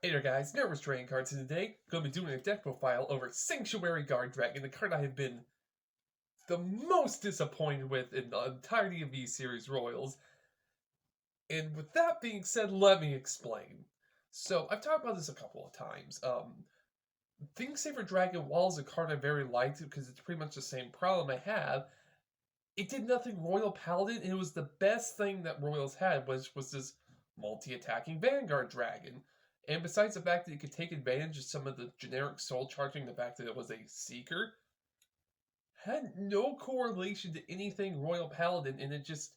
Hey there guys, Nervous Dragon Cards, and today I'm going to be doing a deck profile over Sanctuary Guard Dragon, the card I have been the most disappointed with in the entirety of these series Royals. And with that being said, let me explain. So, I've talked about this a couple of times. Think Saver Dragon, while is a card I very liked because it's pretty much the same problem I have, it did nothing Royal Paladin, and it was the best thing that Royals had, which was this multi-attacking Vanguard Dragon. And besides the fact that it could take advantage of some of the generic soul charging, the fact that it was a Seeker, had no correlation to anything Royal Paladin, and it just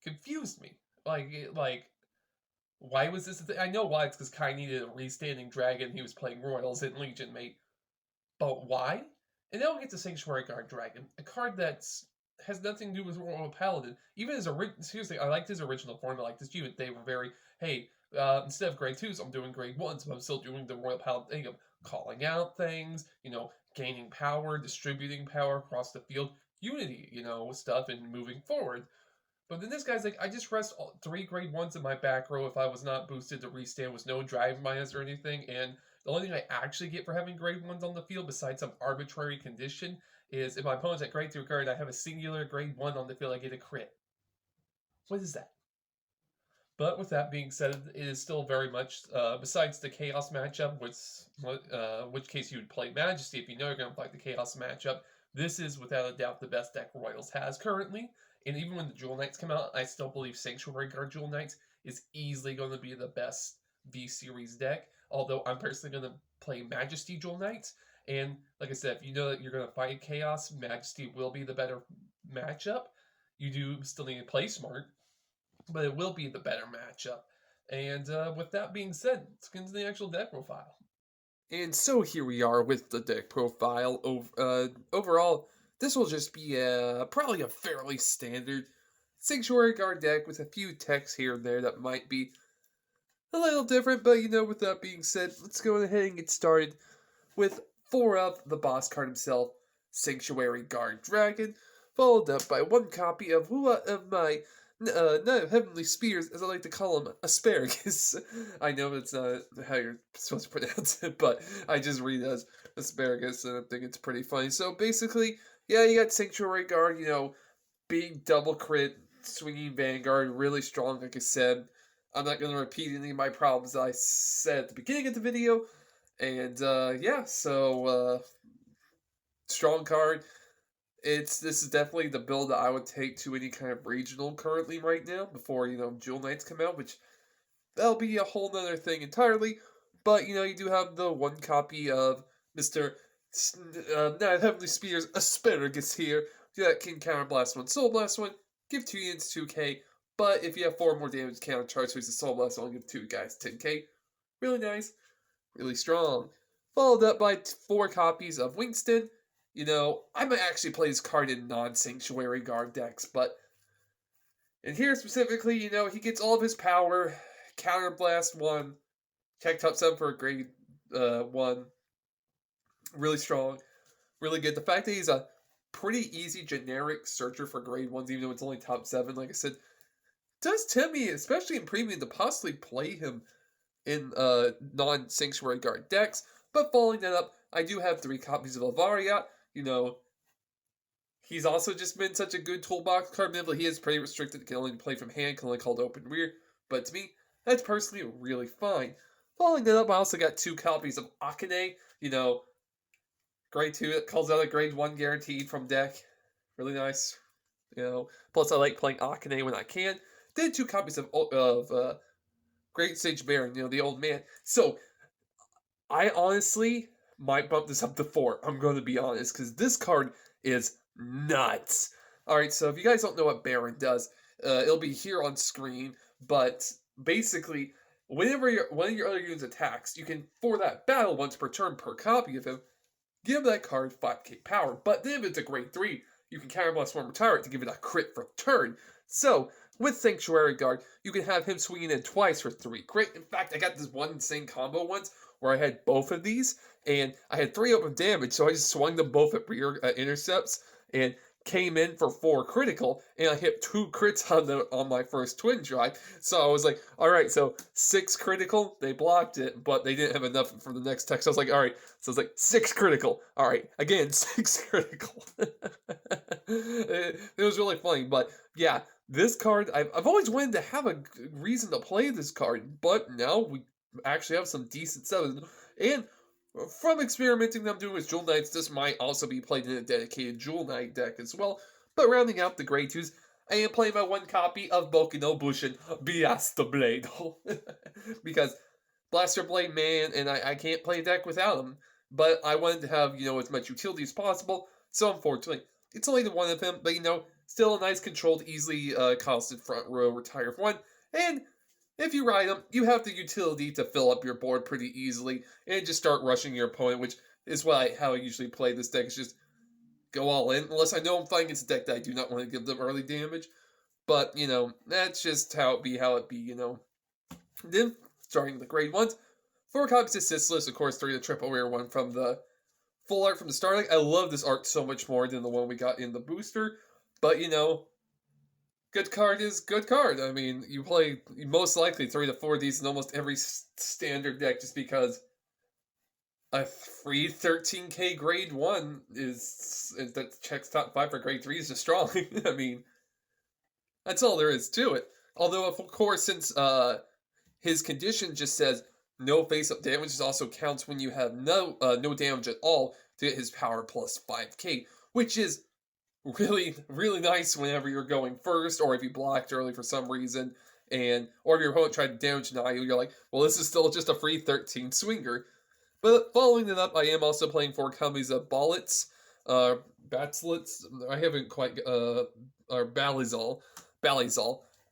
confused me. Why was this a thing? I know why, it's because Kai needed a restanding dragon, he was playing Royals in Legion Mate. But why? And then we'll get to Sanctuary Guard Dragon, a card that's has nothing to do with Royal Paladin. Even his seriously, I liked his original form. I liked his unit. They were very, hey, instead of grade 2s, I'm doing grade 1s, but I'm still doing the Royal Paladin thing of calling out things, gaining power, distributing power across the field, unity, stuff, and moving forward. But then this guy's like, I just rest 3 grade 1s in my back row if I was not boosted to restand with no drive minus or anything, and the only thing I actually get for having grade 1s on the field, besides some arbitrary condition, is if my opponent's at grade 2 guard, I have a singular grade 1 on the field, I get a crit. What is that? But with that being said, it is still very much, besides the Chaos matchup, which case you would play Majesty if you know you're going to fight the Chaos matchup, this is without a doubt the best deck Royals has currently. And even when the Jewel Knights come out, I still believe Sanctuary Guard Jewel Knights is easily going to be the best V-Series deck. Although I'm personally going to play Majesty Jewel Knights. And like I said, if you know that you're going to fight Chaos, Majesty will be the better matchup. You do still need to play smart, but it will be the better matchup. And with that being said, let's get into the actual deck profile. And so here we are with the deck profile. Overall, this will just be probably a fairly standard Sanctuary Guard deck with a few techs here and there that might be a little different. But with that being said, let's go ahead and get started with 4 of the boss card himself, Sanctuary Guard Dragon, followed up by 1 copy of my not Heavenly Spears, as I like to call him, Asparagus. I know it's not how you're supposed to pronounce it, but I just read it as Asparagus, and I think it's pretty funny. So basically, yeah, you got Sanctuary Guard, big double crit, swinging Vanguard, really strong, like I said. I'm not going to repeat any of my problems that I said at the beginning of the video. And yeah, so strong card. This is definitely the build that I would take to any kind of regional currently right now before Jewel Knights come out, which that'll be a whole nother thing entirely. But you do have the 1 copy of Mister not Heavenly Spears Asparagus here. That can counterblast 1, Soul Blast 1, give 2 units 2k. But if you have 4 more damage counter charge, so he's a Soul Blast 1, give 2 guys 10k. Really nice, really strong. Followed up by 4 copies of Winston. I might actually play this card in non-Sanctuary Guard decks, but in here specifically, he gets all of his power, Counterblast 1, Tech Top 7 for a grade 1. Really strong, really good. The fact that he's a pretty easy generic searcher for grade 1s, even though it's only top 7, like I said, does tempt me, especially in premium, to possibly play him in non-Sanctuary Guard decks. But following that up, I do have 3 copies of Alvariat. He's also just been such a good toolbox card. He is pretty restricted, can only play from hand, can only call to open rear. But to me, that's personally really fine. Following that up, I also got 2 copies of Akane. Grade 2, it calls out a grade 1 guaranteed from deck. Really nice. Plus I like playing Akane when I can. Then 2 copies of Great Sage Baron, the old man. So, I honestly might bump this up to 4. I'm going to be honest, because this card is nuts. Alright, so if you guys don't know what Baron does, it'll be here on screen, but basically, whenever one of your other units attacks, you can, for that battle once per turn per copy of him, give that card 5k power. But then if it's a grade 3, you can counterblast 1 retire it to give it a crit for turn. So, with Sanctuary Guard, you can have him swinging in twice for 3 crit. In fact, I got this one insane combo once where I had both of these, and I had 3 open damage, so I just swung them both at rear intercepts, and came in for 4 critical, and I hit 2 crits on my first twin drive. So I was like, all right, so 6 critical, they blocked it, but they didn't have enough for the next tech. So I was like, all right, so it's like 6 critical. All right, again, 6 critical. It was really funny, but yeah, this card, I've always wanted to have a reason to play this card, but now we actually have some decent sevens. And from experimenting I'm doing with Jewel Knights, this might also be played in a dedicated Jewel Knight deck as well. But rounding out the Grade 2s, I am playing my 1 copy of Boku no Bushin Blaster Blade. Because Blaster Blade, man, and I can't play a deck without him. But I wanted to have, as much utility as possible. So unfortunately, it's only the 1 of him, but still a nice controlled, easily constant front row retire 1. And if you ride him, you have the utility to fill up your board pretty easily and just start rushing your opponent, which is how I usually play this deck, is just go all in, unless I know I'm fighting against a deck that I do not want to give them early damage. But, that's just how it be. Then, starting the Grade 1s, 4 copies of Sisyphus, of course, 3 the triple rare one from the full art from the starting. I love this art so much more than the one we got in the booster, but, good card is good card. I mean, you play most likely 3 to 4 of these in almost every standard deck, just because a free 13k Grade 1 that checks top 5 for Grade 3 is just strong. I mean, that's all there is to it. Although, of course, since his condition just says no face-up damage, it also counts when you have no damage at all to get his power plus 5k, which is really, really nice whenever you're going first, or if you blocked early for some reason, or if your opponent tried to damage deny you, you're like, well, this is still just a free 13 swinger. But following that up, I am also playing 4 copies of Ballets, Batslets, I haven't quite, or Balizal.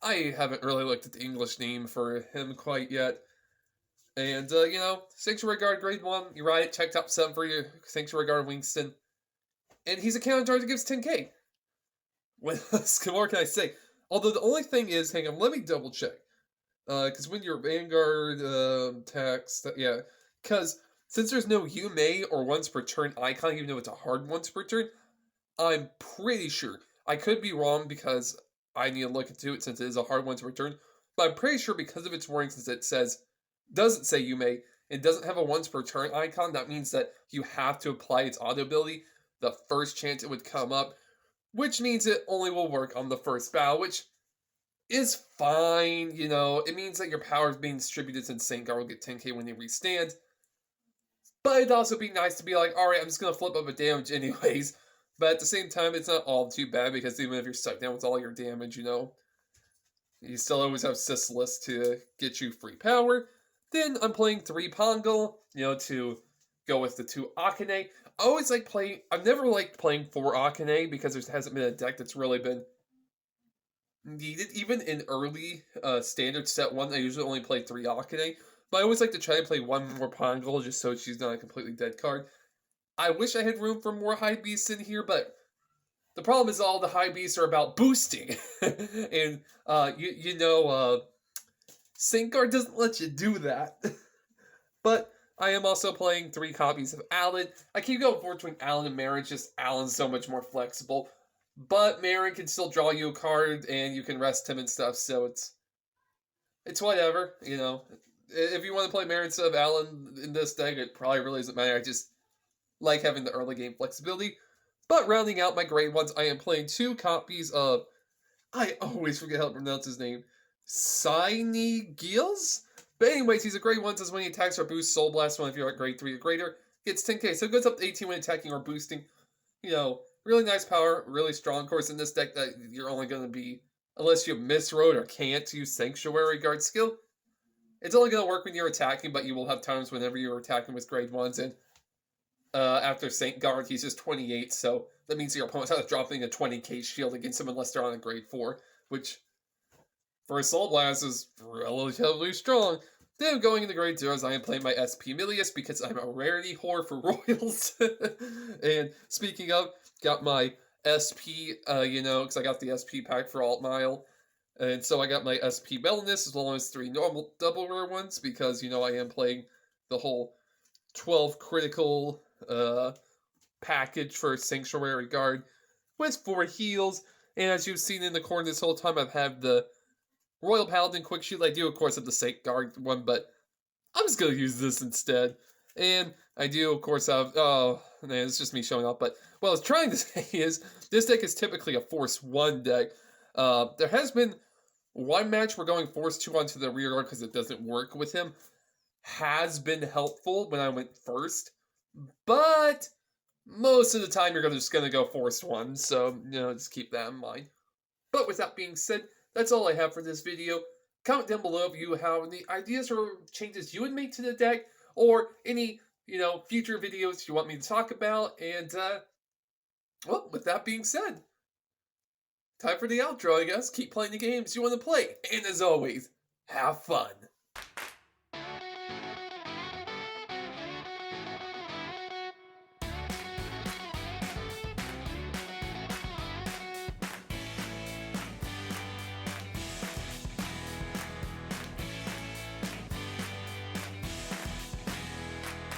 I haven't really looked at the English name for him quite yet. And, Sanctuary Guard Grade 1, you ride it, check top 7 for your Sanctuary Guard Wingston. And he's a counter target that gives 10k. What more can I say? Although the only thing is, hang on, let me double check. Because when your Vanguard text, yeah. Because since there's no Yume or once per turn icon, even though it's a hard once per turn, I'm pretty sure. I could be wrong because I need to look into it since it is a hard once per turn. But I'm pretty sure because of its wording, since it doesn't say Yume, it doesn't have a once per turn icon, that means that you have to apply its auto ability the first chance it would come up, which means it only will work on the first battle, which is fine, It means that your power is being distributed since Saint-Guard will get 10k when they restand. But it'd also be nice to be like, alright, I'm just going to flip up a damage anyways. But at the same time, it's not all too bad, because even if you're stuck down with all your damage, you still always have Sisyphus to get you free power. Then I'm playing 3 Pongal, to go with the 2 Akane. I've never liked playing 4 Akane because there hasn't been a deck that's really been needed. Even in early standard set 1, I usually only play 3 Akane. But I always like to try to play 1 more Pongal just so she's not a completely dead card. I wish I had room for more high beasts in here, but the problem is all the high beasts are about boosting. And, Saint-Guard doesn't let you do that. But I am also playing 3 copies of Alan. I keep going forward between Alan and Marin, just Alan's so much more flexible. But Marin can still draw you a card, and you can rest him and stuff, so it's whatever, If you want to play Marin instead of Alan in this deck, it probably really doesn't matter. I just like having the early game flexibility. But rounding out my Grade 1s, I am playing 2 copies of, I always forget how to pronounce his name, Cynegiels? But anyways, he's a Grade 1, says when he attacks or boosts Soul Blast one if you're at Grade 3 or greater, gets 10k. So it goes up to 18 when attacking or boosting. Really nice power, really strong. Of course, in this deck, that you're only going to be, unless you misroad or can't use Sanctuary Guard skill, it's only going to work when you're attacking, but you will have times whenever you're attacking with Grade 1s, and after Saint-Guard, he's just 28, so that means your opponent's not dropping a 20k shield against him unless they're on a Grade 4, which for a Soul Blast is relatively strong. Then going into Grade 0s, I am playing my SP Milius because I'm a rarity whore for Royals. And speaking of, got my SP, because I got the SP pack for Alt Mile. And so I got my SP Mellinus as well as 3 normal double rare ones because, I am playing the whole 12 critical package for Sanctuary Guard. with 4 heals. And as you've seen in the corner this whole time, I've had the Royal Paladin Quick Shield. I do, of course, have the Safeguard one, but I'm just going to use this instead. And I do, of course, have... Oh, man, it's just me showing off. But what I was trying to say is, this deck is typically a Force 1 deck. There has been one match where going Force 2 onto the rear guard because it doesn't work with him has been helpful when I went first. But most of the time, you're just going to go Force 1. So, just keep that in mind. But with that being said, that's all I have for this video. Comment down below if you have any ideas or changes you would make to the deck, or any, future videos you want me to talk about. And, well, with that being said, time for the outro, I guess. Keep playing the games you want to play. And as always, have fun.